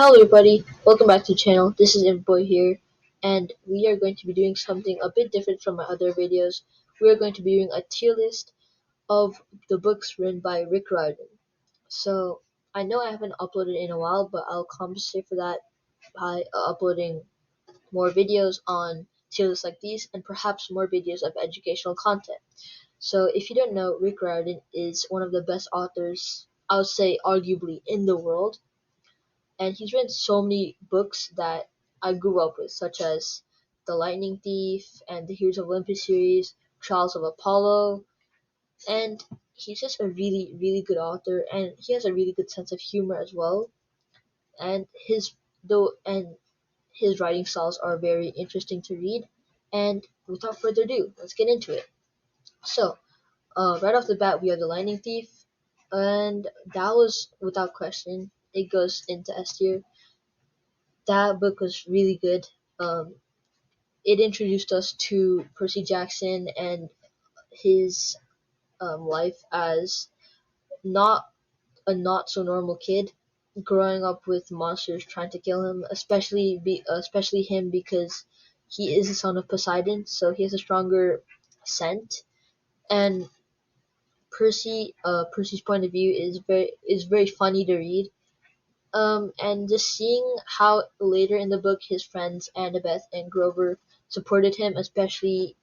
Hello everybody, welcome back to the channel. This is Boy here, and we are going to be doing something a bit different from my other videos. We are going to be doing a tier list of the books written by Rick Riordan. So, I know I haven't uploaded in a while, but I'll compensate for that by uploading more videos on tier lists like these, and perhaps more videos of educational content. So, if you don't know, Rick Riordan is one of the best authors, I would say arguably, in the world, and he's written so many books that I grew up with, such as The Lightning Thief and the Heroes of Olympus series, Trials of Apollo, and he's just a really, really good author, and he has a really good sense of humor as well. And his writing styles are very interesting to read. And without further ado, let's get into it. So, right off the bat, we have The Lightning Thief, and that was without question. It goes into S tier. That book was really good. Um, it introduced us to Percy Jackson and his life as not so normal kid, growing up with monsters trying to kill him, especially him because he is the son of Poseidon, so he has a stronger scent. And Percy's point of view is very funny to read. And just seeing how later in the book his friends Annabeth and Grover supported him, especially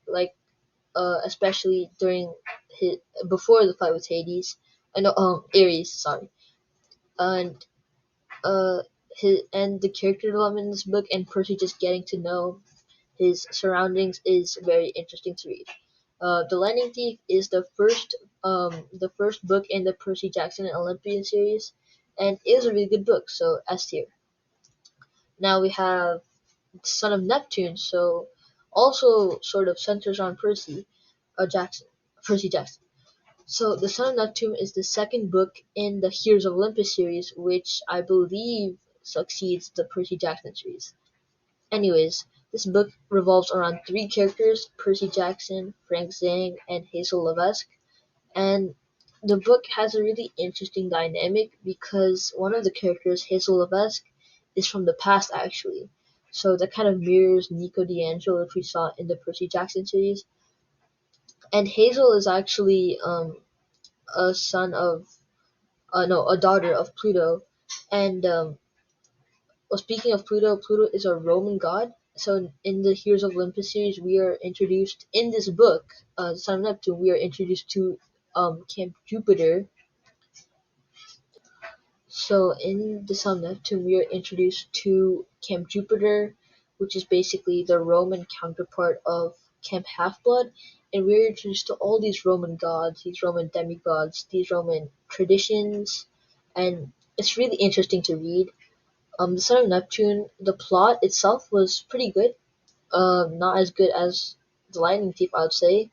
during his before the fight with Hades. I know, Ares, sorry, and the character development in this book and Percy just getting to know his surroundings is very interesting to read. The Lightning Thief is the first book in the Percy Jackson and Olympian series, and it was a really good book, so S tier. Now we have Son of Neptune, so also sort of centers on Percy Jackson. So The Son of Neptune is the second book in the Heroes of Olympus series, which I believe succeeds the Percy Jackson series. Anyways, this book revolves around three characters: Percy Jackson, Frank Zhang, and Hazel Levesque. And the book has a really interesting dynamic because one of the characters, Hazel Levesque, is from the past actually. So that kind of mirrors Nico D'Angelo, which we saw in the Percy Jackson series. And Hazel is actually a son of no, a daughter of Pluto. And well, speaking of Pluto, Pluto is a Roman god. So in the Heroes of Olympus series, we are introduced in this book, Son of Neptune. We are introduced to Camp Jupiter. So in the Son of Neptune, we are introduced to Camp Jupiter, which is basically the Roman counterpart of Camp Half-Blood, and we're introduced to all these Roman gods, these Roman demigods, these Roman traditions, and it's really interesting to read. The Son of Neptune, the plot itself was pretty good, not as good as The Lightning Thief, I would say,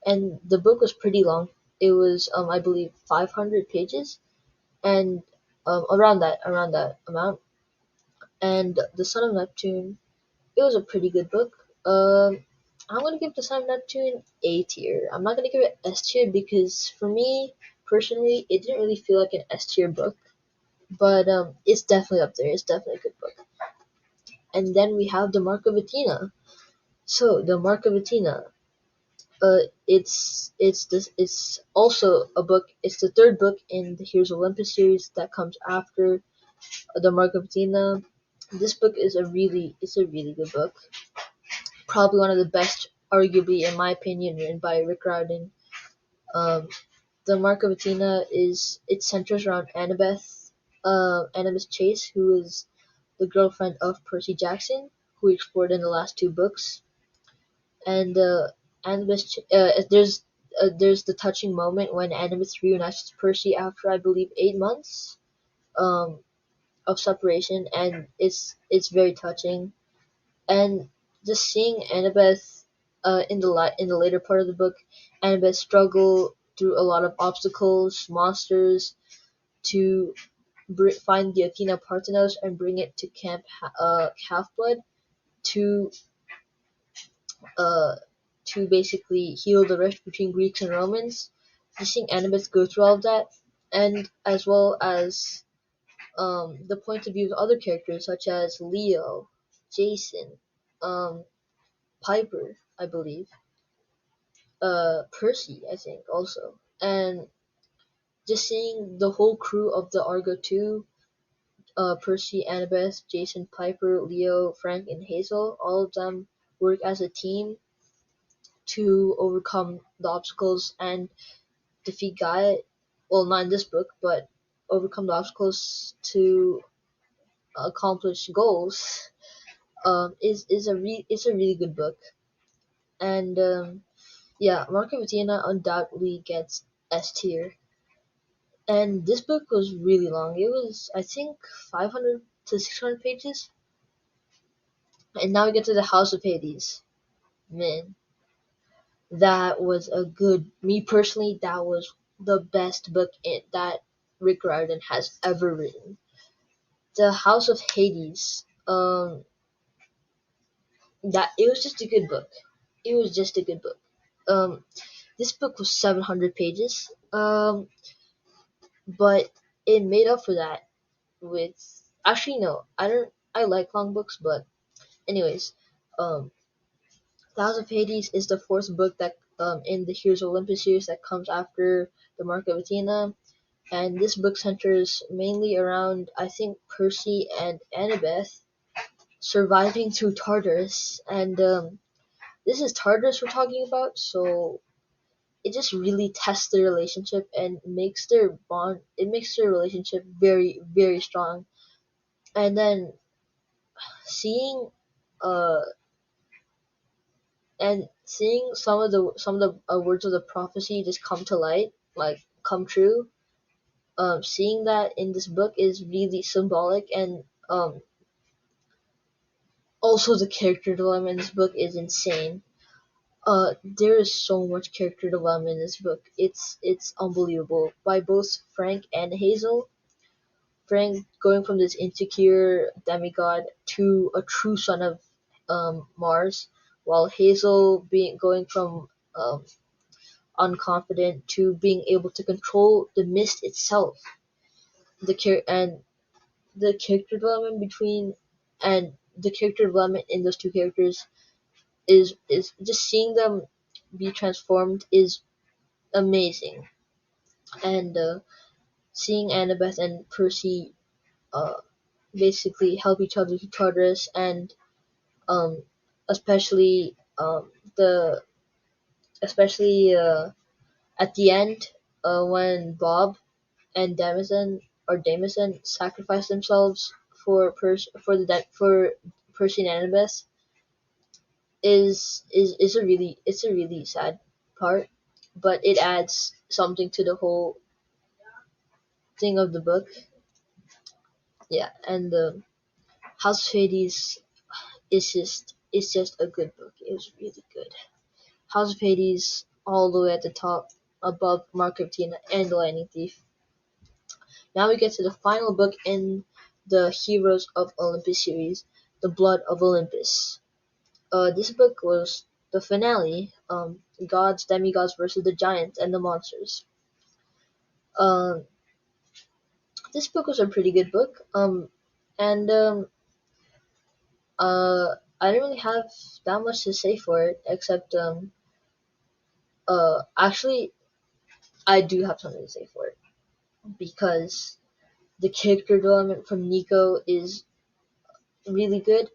and the book was pretty long. It was, I believe, 500 pages, and around that amount. And The Son of Neptune, it was a pretty good book. I'm gonna give The Son of Neptune A tier. I'm not gonna give it S tier because for me personally, it didn't really feel like an S tier book. But it's definitely up there. It's definitely a good book. And then we have The Mark of Athena. So The Mark of Athena, it's also a book. It's the third book in the Heroes of Olympus series that comes after The Mark of Athena. This book is a really good book. Probably one of the best, arguably in my opinion, written by Rick Riordan. Um, the Mark of Athena it centers around Annabeth Chase, who is the girlfriend of Percy Jackson, who we explored in the last two books. And there's the touching moment when Annabeth reunites with Percy after I believe 8 months um, of separation, and it's very touching. And just seeing Annabeth in the later part of the book, Annabeth struggle through a lot of obstacles, monsters, to find the Athena Parthenos and bring it to Camp Half-Blood to uh, to basically heal the rift between Greeks and Romans. Just seeing Annabeth go through all of that, and as well as the point of view of other characters such as Leo, Jason, um, Piper, I believe, Percy, I think also, and just seeing the whole crew of the Argo 2, Percy, Annabeth, Jason, Piper, Leo, Frank, and Hazel, all of them work as a team to overcome the obstacles and defeat Gaia. Well, not in this book, but overcome the obstacles to accomplish goals. It's a really good book, and yeah, Mark of Athena undoubtedly gets S tier. And this book was really long. It was, I think, 500 to 600 pages. And now we get to the House of Hades. Man, that was a good. Me personally, that was the best book that Rick Riordan has ever written. The House of Hades. That it was just a good book. It was just a good book. Um, this book was 700 pages. But it made up for that with actually no, I don't. I like long books, but anyways, um, Thousand of Hades is the fourth book that in the Heroes of Olympus series that comes after the Mark of Athena, and this book centers mainly around I think Percy and Annabeth surviving through Tartarus, and this is Tartarus we're talking about, so it just really tests their relationship and makes their bond. It makes their relationship very very strong, and then seeing uh seeing some of the words of the prophecy just come to light, like come true. Seeing that in this book is really symbolic, and also the character development in this book is insane. There is so much character development in this book. It's unbelievable by both Frank and Hazel. Frank going from this insecure demigod to a true son of Mars, while Hazel being going from unconfident to being able to control the mist itself. And the character development between and the character development in those two characters is just seeing them be transformed is amazing. And seeing Annabeth and Percy uh, basically help each other to Tartarus, and um, especially the especially at the end when Bob and Damison sacrifice themselves for Percy and Annabeth is a really sad part, but it adds something to the whole thing of the book. Yeah, and the House of Hades is just a good book. It was really good. House of Hades all the way at the top, above Mark of Tina and the Lightning Thief. Now we get to the final book in the Heroes of Olympus series, The Blood of Olympus. This book was the finale, gods, demigods versus the giants and the monsters. Um, this book was a pretty good book, and I didn't really have that much to say for it, except actually, I do have something to say for it because the character development from Nico is really good,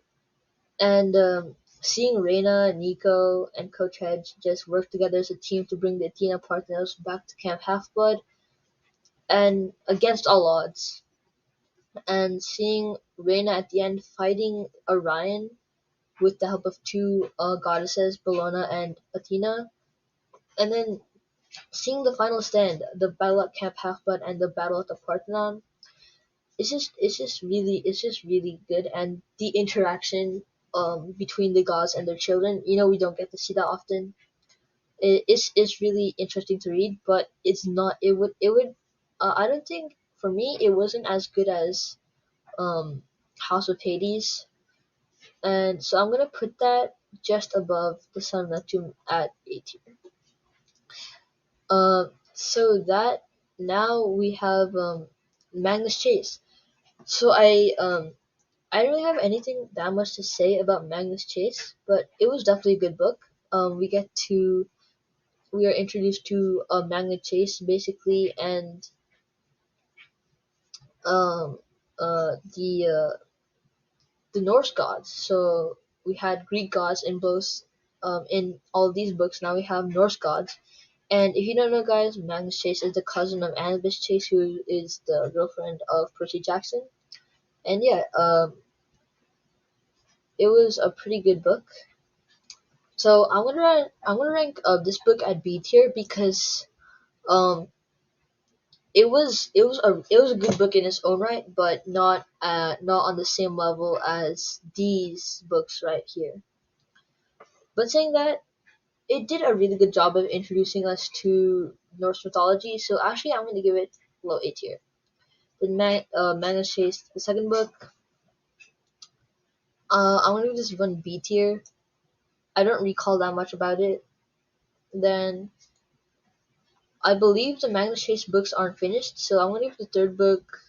and seeing Reina, Nico, and Coach Hedge just work together as a team to bring the Athena Partners back to Camp Half-Blood, and against all odds, and seeing Reina at the end fighting Orion with the help of two goddesses, Bellona and Athena, and then seeing the final stand, the battle at Camp Half-Blood and the battle at the Parthenon. It's just really good, and the interaction between the gods and their children. We don't get to see that often. It's really interesting to read, but it's not. It would. I don't think for me it wasn't as good as House of Hades, and so I'm gonna put that just above the Sun of Neptune at 18. So that now we have Magnus Chase. So I don't really have anything that much to say about Magnus Chase, but it was definitely a good book. We are introduced to Magnus Chase basically, and um the Norse gods. So we had Greek gods in both in all of these books. Now we have Norse gods. And if you don't know, guys, Magnus Chase is the cousin of Annabeth Chase, who is the girlfriend of Percy Jackson. And yeah, it was a pretty good book. So I'm gonna rank this book at B tier because um it was a good book in its own right, but not on the same level as these books right here. But saying that, it did a really good job of introducing us to Norse mythology. So actually, I'm gonna give it low A tier. Then Magnus Chase, the second book. I'm gonna give this one B tier. I don't recall that much about it. Then I believe the Magnus Chase books aren't finished, so I'm gonna give the third book.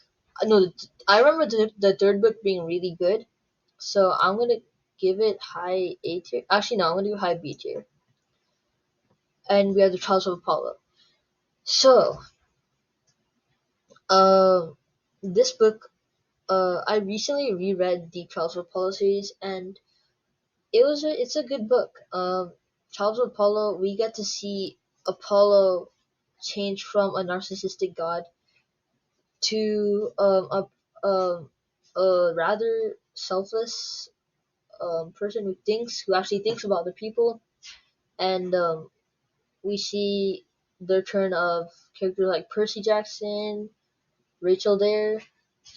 No, I remember the third book being really good, so I'm gonna give it high A tier. Actually, no, I'm gonna do high B tier. And we have the Trials of Apollo. So, um, this book, I recently reread the Trials of Apollo series, and it's a good book. Trials of Apollo, we get to see Apollo change from a narcissistic god to a rather selfless person who actually thinks about the people, and we see the return of characters like Percy Jackson, Rachel there,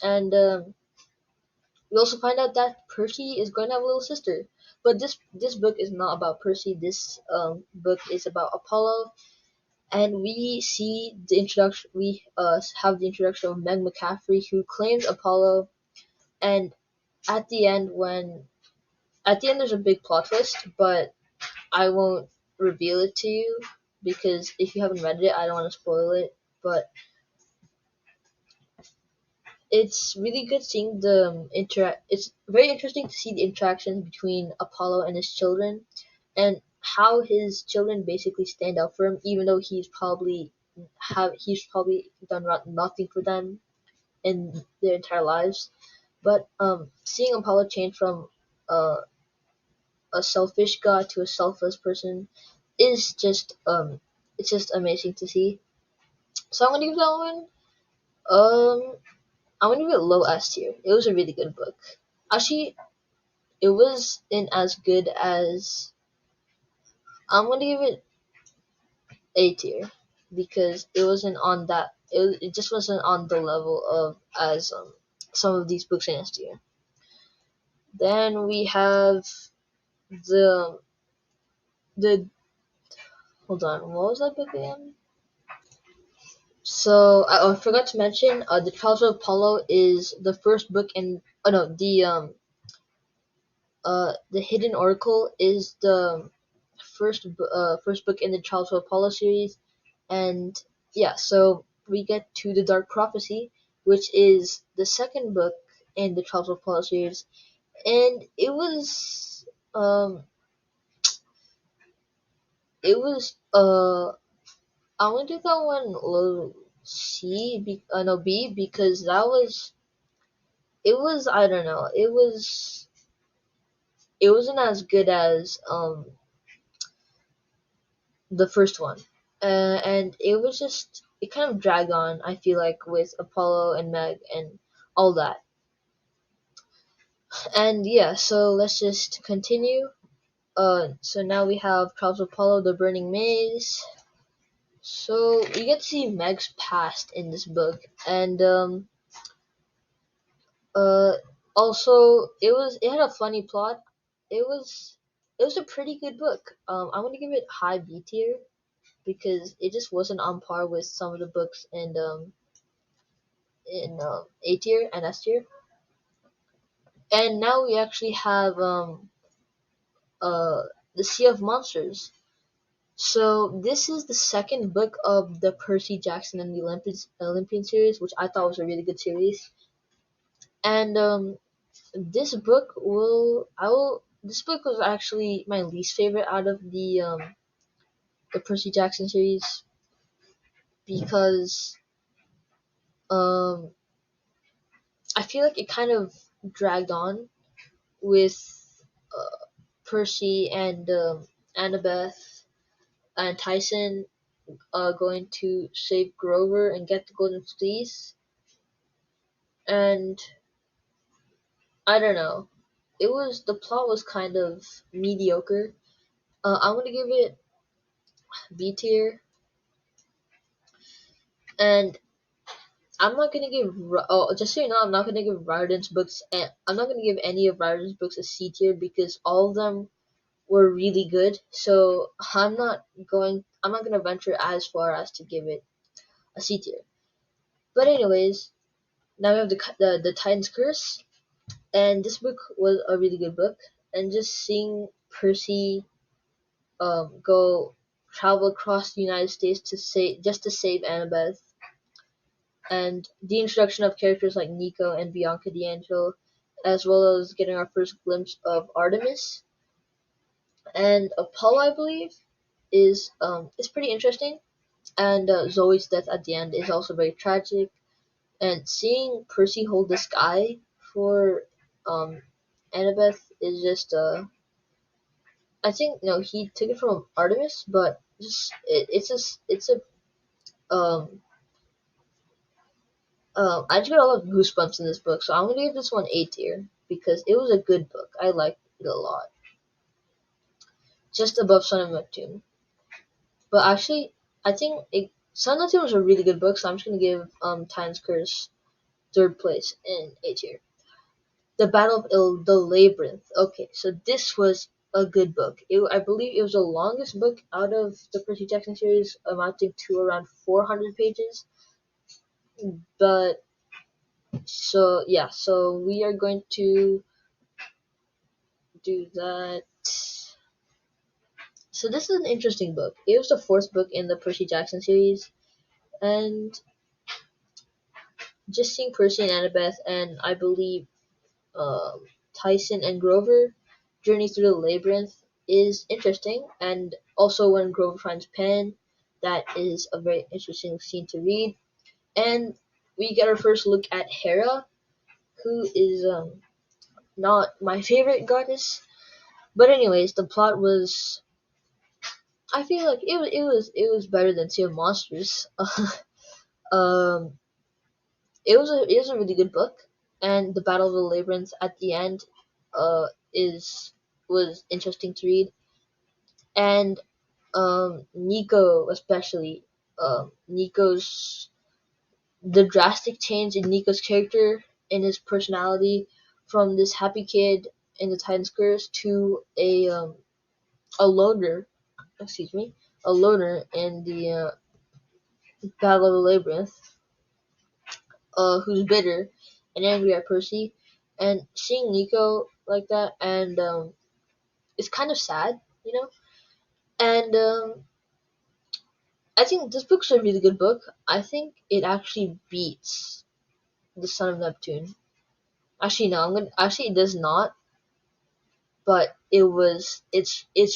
and we also find out that Percy is going to have a little sister. But this book is not about Percy. This book is about Apollo, and we see the introduction. We have the introduction of Meg McCaffrey, who claims Apollo, and at the end, there's a big plot twist, but I won't reveal it to you because if you haven't read it, I don't want to spoil it. But it's really good seeing the interact. It's very interesting to see the interactions between Apollo and his children, and how his children basically stand up for him, even though he's probably done nothing for them in their entire lives. But seeing Apollo change from uh, a selfish god to a selfless person is just it's just amazing to see. So I'm gonna give that one I'm gonna give it low S tier. It was a really good book. Actually, it wasn't as good as I'm gonna give it A tier because it just wasn't on the level of as some of these books in S tier. Then we have the the hold on, what was that book again? So I forgot to mention the Trials of Apollo is the first book in oh no the Hidden Oracle is the first book in the Trials of Apollo series, and yeah, so we get to the Dark Prophecy, which is the second book in the Trials of Apollo series, and it was I'm gonna do that one low no B because I don't know it wasn't as good as the first one, and it kind of dragged on. I feel like with Apollo and Meg and all that, and yeah. So let's just continue. So now we have Trials of Apollo, the Burning Maze. So we get to see Meg's past in this book, and uh, also it had a funny plot. It was a pretty good book. I'm gonna give it high B tier because it just wasn't on par with some of the books in A tier and S tier. And now we actually have uh the Sea of Monsters. So this is the second book of the Percy Jackson and the Olympian series, which I thought was a really good series. And this book was actually my least favorite out of the Percy Jackson series because um I feel like it kind of dragged on with Percy and Annabeth and Tyson going to save Grover and get the Golden Fleece, and I don't know. The plot was kind of mediocre. I'm gonna give it B tier, and I'm not gonna give. Just so you know, I'm not gonna give Riordan's books. And I'm not gonna give any of Riordan's books a C tier because all of them were really good. So I'm not gonna venture as far as to give it a C tier. But anyways, now we have the Titan's Curse, and this book was a really good book. And just seeing Percy go travel across the United States to save Annabeth, and the introduction of characters like Nico and Bianca D'Angelo, as well as getting our first glimpse of Artemis and Apollo, I believe, is pretty interesting. And Zoe's death at the end is also very tragic. And seeing Percy hold the sky for um, Annabeth is just I think no, he took it from Artemis, but just it's a um I just got a lot of goosebumps in this book, so I'm gonna give this one A tier because it was a good book. I liked it a lot, just above Son of Neptune. But actually, I think Son of Neptune was a really good book, so I'm just gonna give Titan's Curse third place in A tier. The Battle of the Labyrinth. Okay, so this was a good book. I believe it was the longest book out of the Percy Jackson series, amounting to around 400 pages. But so yeah, so we are going to do that. So this is an interesting book. It was the fourth book in the Percy Jackson series, and just seeing Percy and Annabeth, and I believe um, Tyson and Grover journey through the labyrinth is interesting, and also when Grover finds Pen, that is a very interesting scene to read. And we get our first look at Hera, who is not my favorite goddess, but anyways, the plot was. I feel like it was better than Sea of Monsters. um, it was a really good book, and the Battle of the Labyrinth at the end, is was interesting to read, and Nico especially, Nico's the drastic change in Nico's character and his personality from this happy kid in the Titan's Curse to a loner, excuse me, a loner in the Battle of the Labyrinth, who's bitter and angry at Percy, and seeing Nico like that, and it's kind of sad, you know. And I think this book's a really good book. I think it actually beats the Son of Neptune. Actually, no, it does not, but it's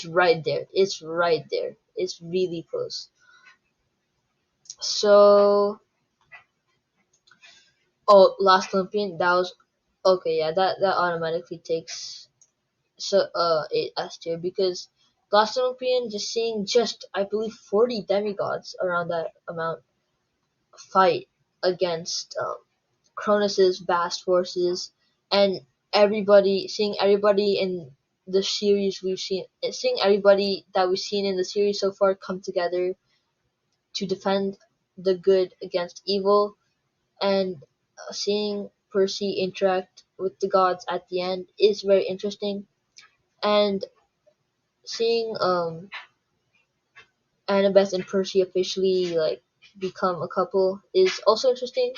right there. It's right there. It's really close. So, oh, Last Olympian, that was okay. Yeah, that automatically takes it S tier because Last Olympian, just seeing just I believe 40 demigods around that amount fight against Cronus's vast forces, and seeing everybody in the series seeing everybody that we've seen in the series so far come together to defend the good against evil, and seeing Percy interact with the gods at the end is very interesting, and seeing Annabeth and Percy officially like become a couple is also interesting,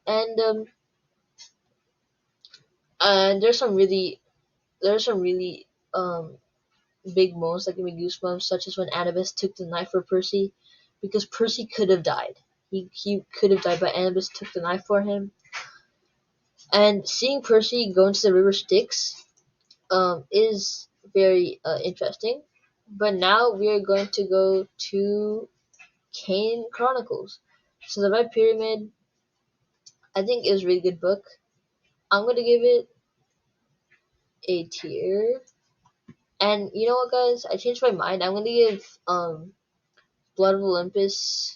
and there's some really um big moments that give me goosebumps, such as when Annabeth took the knife for Percy, because Percy could have died. He could have died, but Annabeth took the knife for him. And seeing Percy go into the river Styx is very interesting. But now we are going to go to Kane Chronicles. So the Red Pyramid, I think, is a really good book. I'm gonna give it a tier. And you know what, guys? I changed my mind. I'm gonna give Blood of Olympus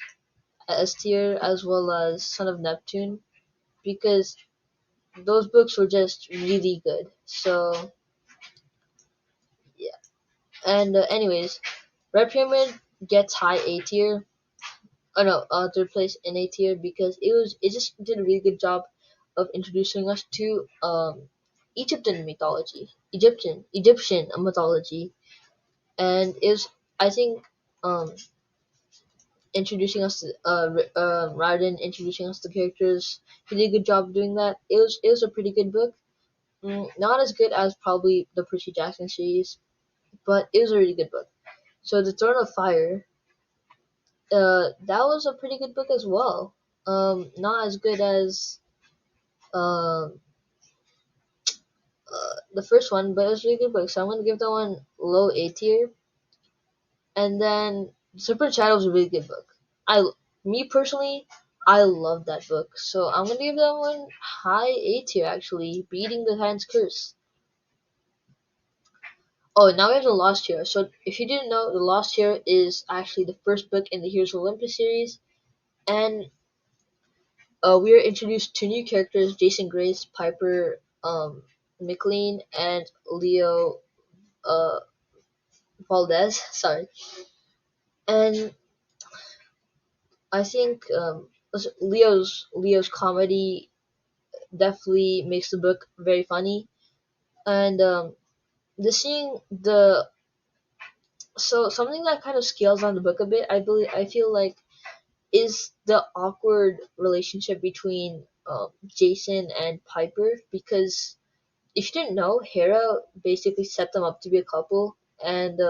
a S tier, as well as Son of Neptune, because those books were just really good. So yeah. And anyways, Red Pyramid gets high A tier. Oh no, third place in A tier, because it just did a really good job of introducing us to Egyptian mythology, Egyptian mythology, and is, I think, um introducing us to Riordan, introducing us to characters. He did a good job of doing that. It was a pretty good book. Not as good as probably the Percy Jackson series, but it was a really good book. So the Throne of Fire, that was a pretty good book as well. Not as good as um the first one, but it was a really good book. So I'm gonna give that one low A tier. And then Super Shadow was a really good book. Me personally, I love that book. So I'm gonna give that one high A tier actually, beating the Titan's Curse. Oh, now we have the Lost Hero. So if you didn't know, the Lost Hero is actually the first book in the Heroes of Olympus series, and we are introduced to new characters: Jason Grace, Piper, McLean, and Leo uh, Valdez. Sorry, and I think Leo's comedy definitely makes the book very funny, and the seeing the so something that kind of scales on the book a bit. I feel like is the awkward relationship between Jason and Piper, because if you didn't know, Hera basically set them up to be a couple, and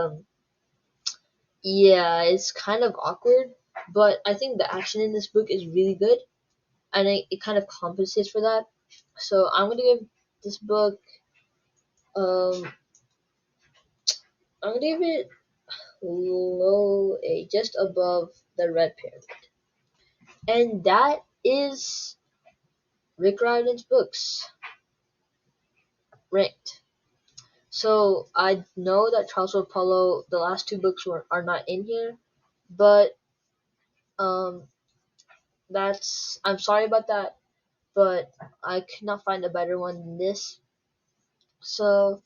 yeah, it's kind of awkward. But I think the action in this book is really good, and it kind of compensates for that. So I'm gonna give this book um I'm gonna give it low A, just above the Red Pyramid, and that is Rick Riordan's books ranked. So I know that Charles of Apollo, the last two books are not in here, but um, I'm sorry about that, but I could not find a better one than this. So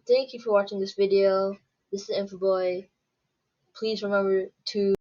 thank you for watching this video. This is the Info Boy. Please remember to